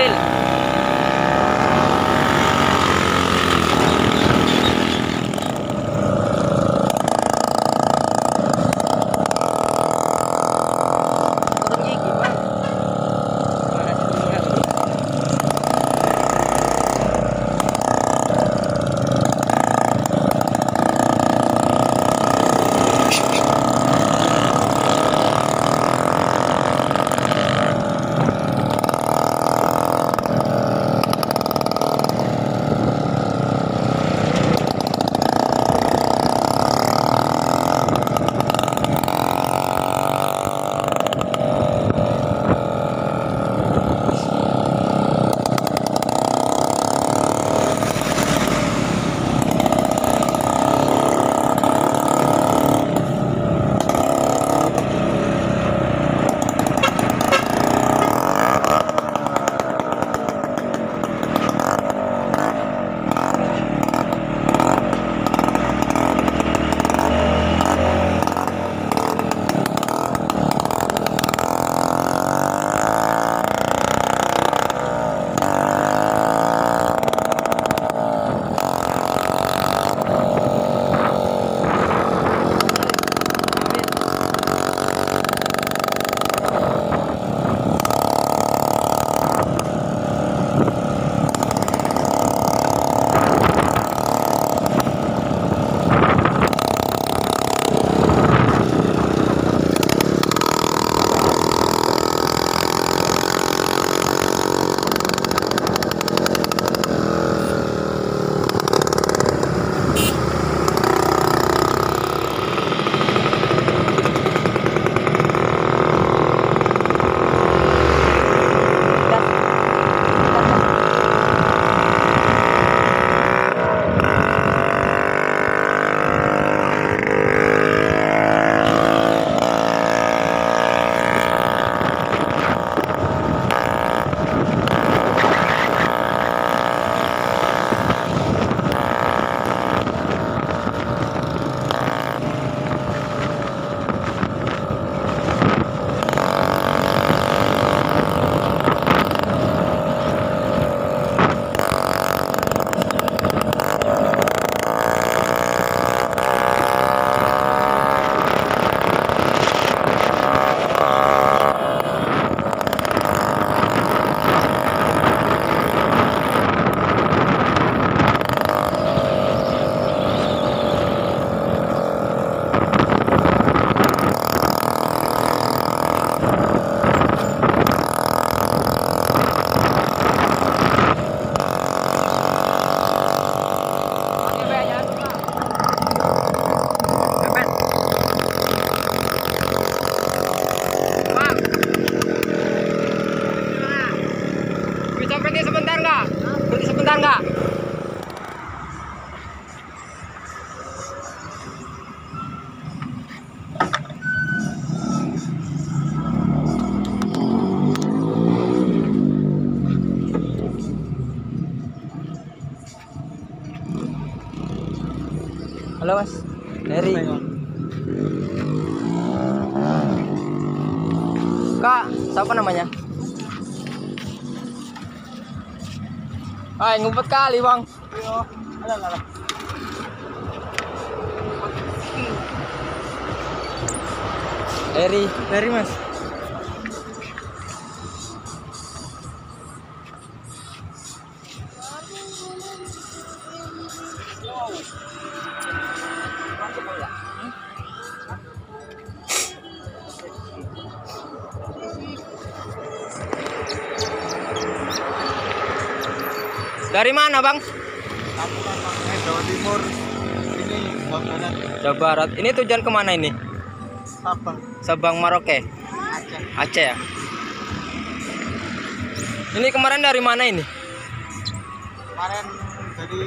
mobil. Turun gigi, Bang. Mana sih turunnya? Enggak. Halo Mas, dari Kak, siapa namanya? Ah, ngumpet kali Bang. Iya, alah. Dari Mas. Dari mana Bang? Jawa Timur. Ini Jawa Barat. Ini tujuan kemana ini? Sabang. Sabang, Merauke. Aceh ya. Ini kemarin dari mana ini? Kemarin dari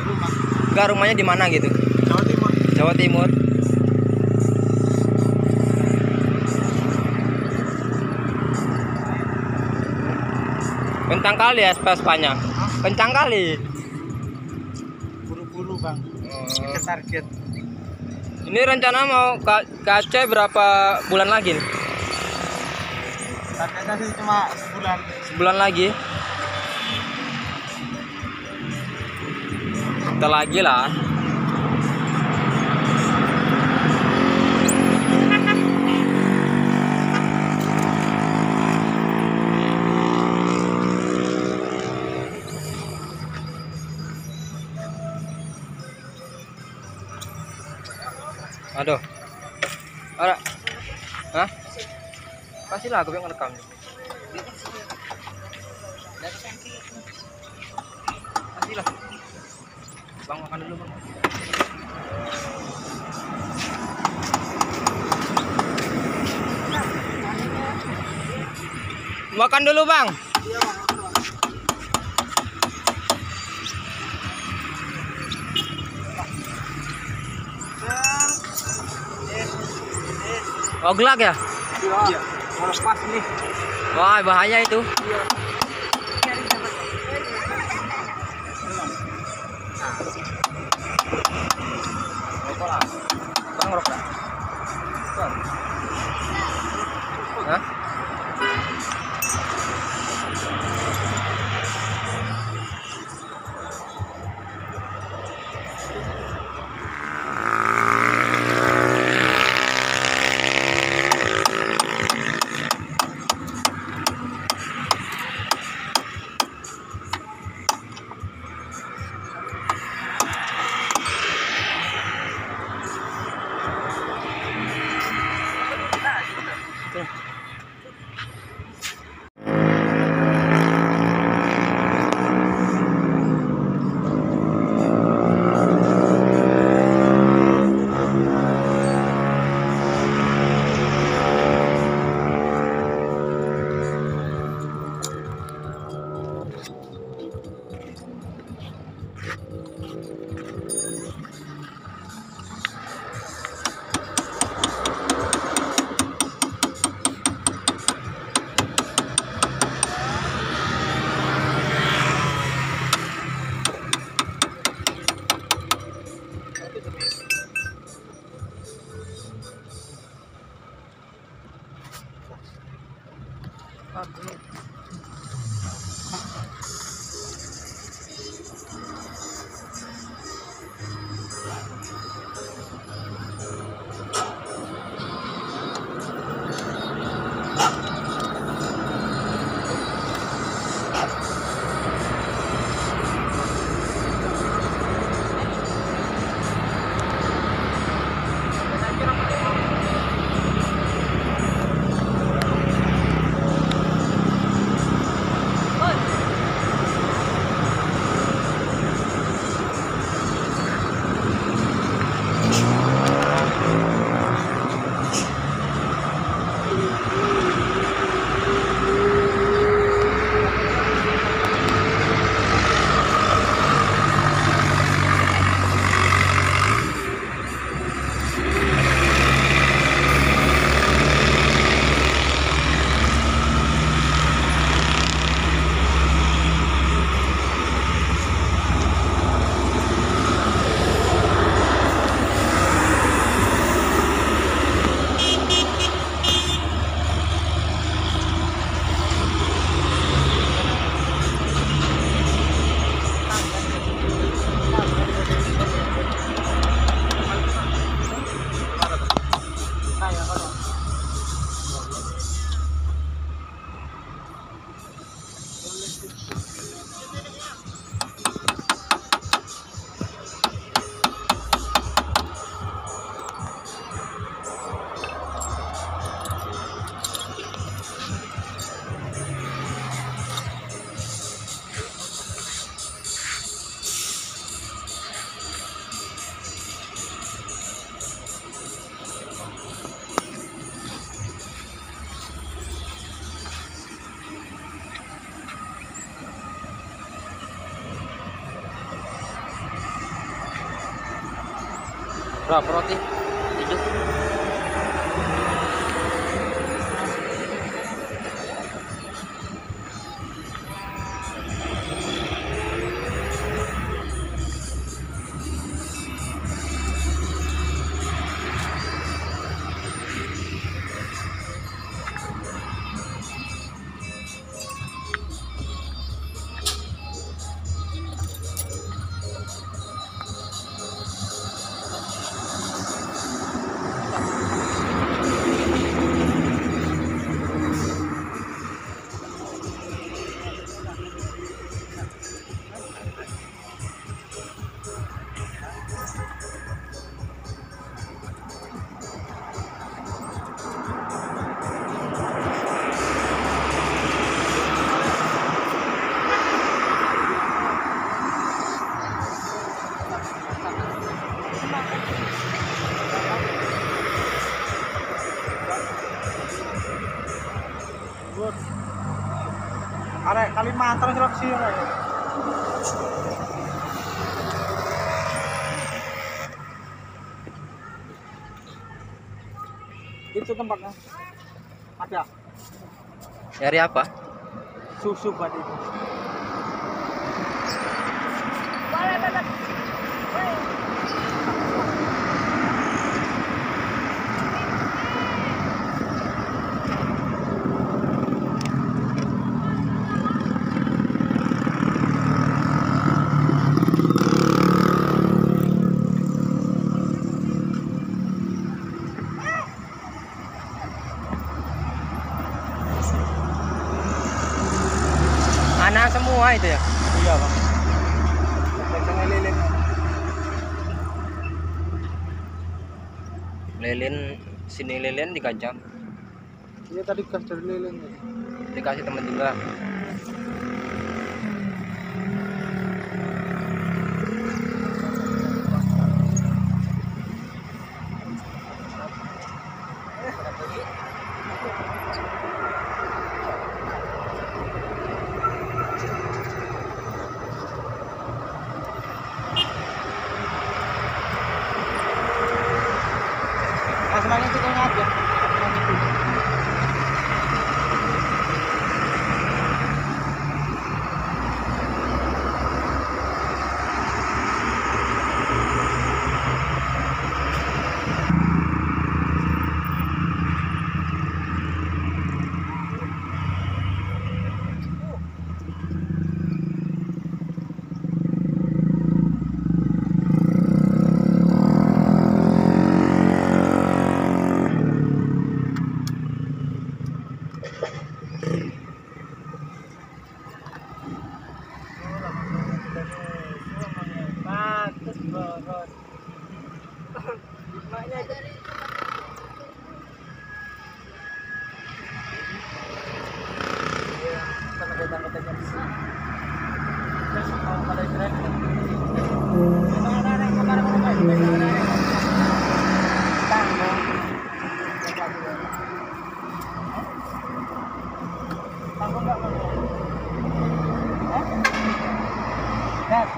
rumah. Enggak, rumahnya di mana gitu? Jawa Timur. Jawa Timur. Kencang kali ya Vespanya. Kencang kali. Buru-buru Bang. Ke target. Ini rencana mau ke Aceh berapa bulan lagi nih? Targetnya sih cuma sebulan. Sebulan lagi. Kita lagi lah. Aduh. Ada. Hah? Kasihlah aku yang ngerekam. Kasihlah. Bang, makan dulu, Bang. Makan dulu, Bang. Oh, gelag ya? Iya. Mau lepas nih. Wah, bahaya itu. Iya. Bang, ngerok dah. Hah? Berapa roti? 7. Arek Kalimantan seleksi ya. Itu tempatnya. Ada Nyari apa? susu buat itu. Anak semua itu ya? Iya, Bang. Pegang lilin. Lilin, sini lilin dikajam. Iya tadi gas dari lilin. Dikasih teman juga. Masalahnya kita ngapa? Bagus banget. Maknya dari kata-kata di sini. Terus kalau pada keren. Tanggung nggak kamu? Gas.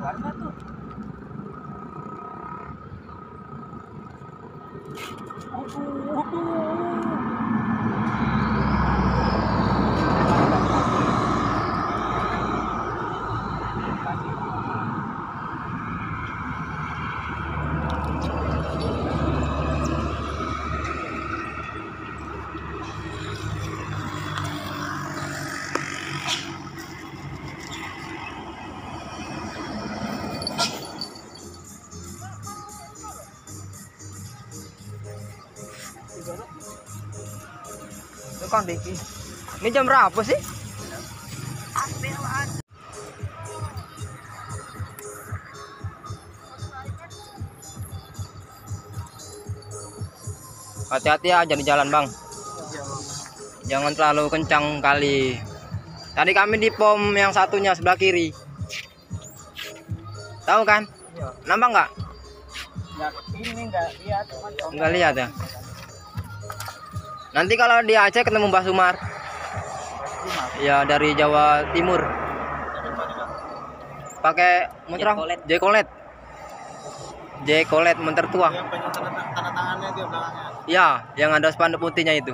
Warna tuh. Itu kan Diki. Ini jam berapa sih? Hati-hati aja di jalan, Bang. Jangan terlalu kencang kali. Tadi kami di pom yang satunya sebelah kiri. Tahu kan? Iya. Nampak nggak? Ya, ini enggak lihat, cuman Nggak lihat ya. Nanti kalau di Aceh ketemu Mbah Sumar. Ya dari Jawa Timur. Pakai motor Jekolet. Jekolet motor tua. yang banyak tanda tangannya dia belakangnya. Ya, yang ada spanduk putihnya itu.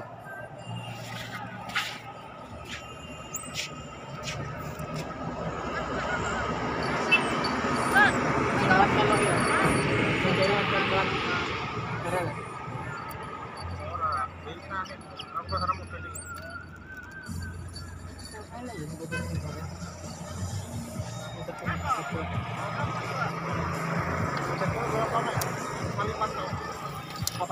Apa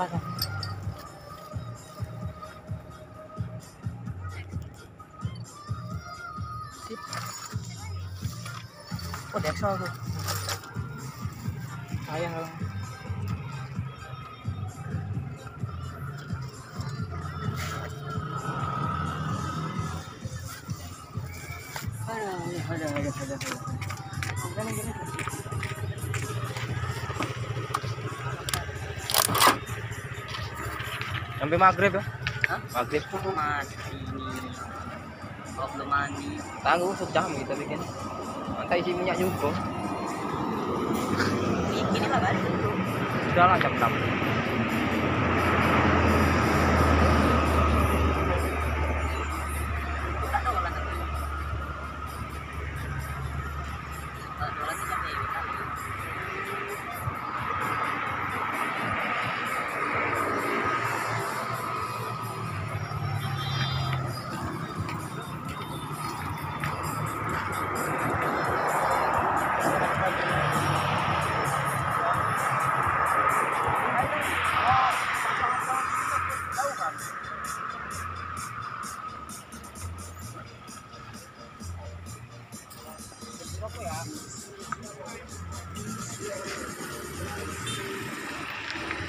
sih? Oh, Dexel tuh. Sayang kalau. Ada. Sampai maghrib ya? Hah? Maghrib. Mati ini. Oh, belum mandi. Tangguh sejam kita bikin. Nanti isi minyak juga. Ini lah kan? Sudah lah jam 6.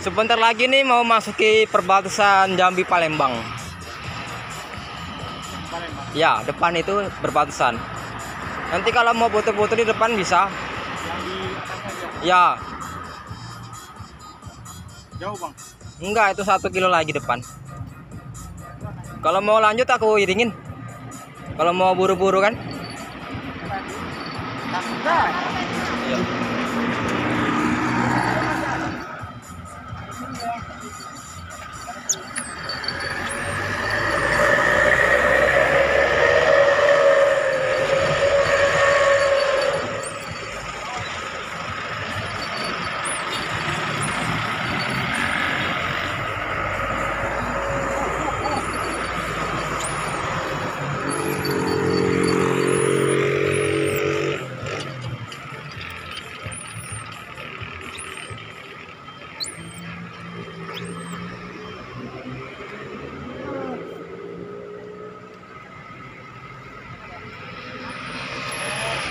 Sebentar lagi nih mau masuki perbatasan Jambi Palembang. Ya, depan itu berbatasan. Nanti kalau mau foto-foto di depan bisa. Yang di atas saja. Ya, Jauh bang. enggak itu 1 kilo lagi depan. Kalau mau lanjut aku iringin. Kalau mau buru-buru kan? Takutnya. Iya.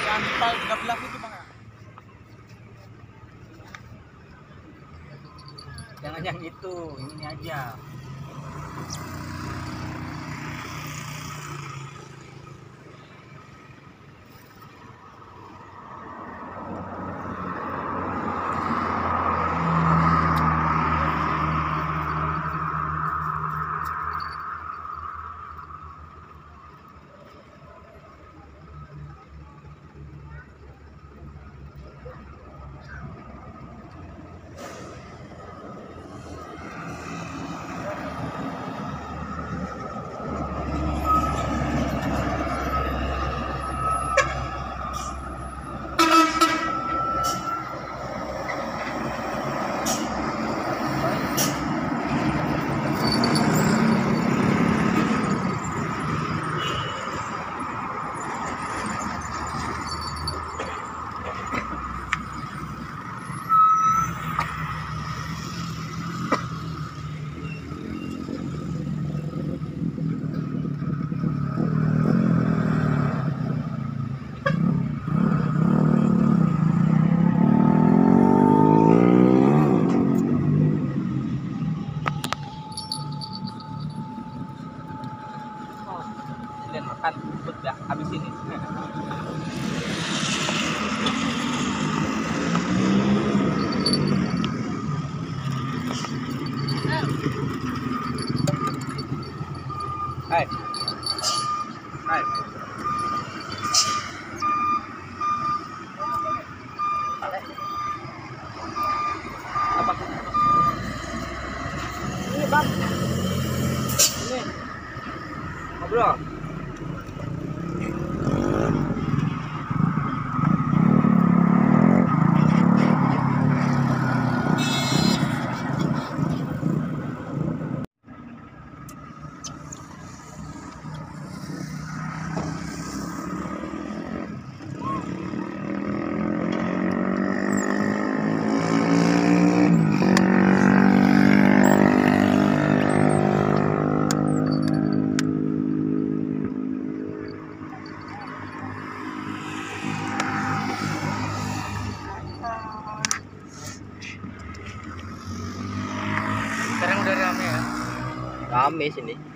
Yang di pal 13 itu bang. Jangan yang itu, ini aja. Dan makan udah habis ini. Hai. Hai. Apa? Ini bang. Ini. Ngobrol. Rame sini.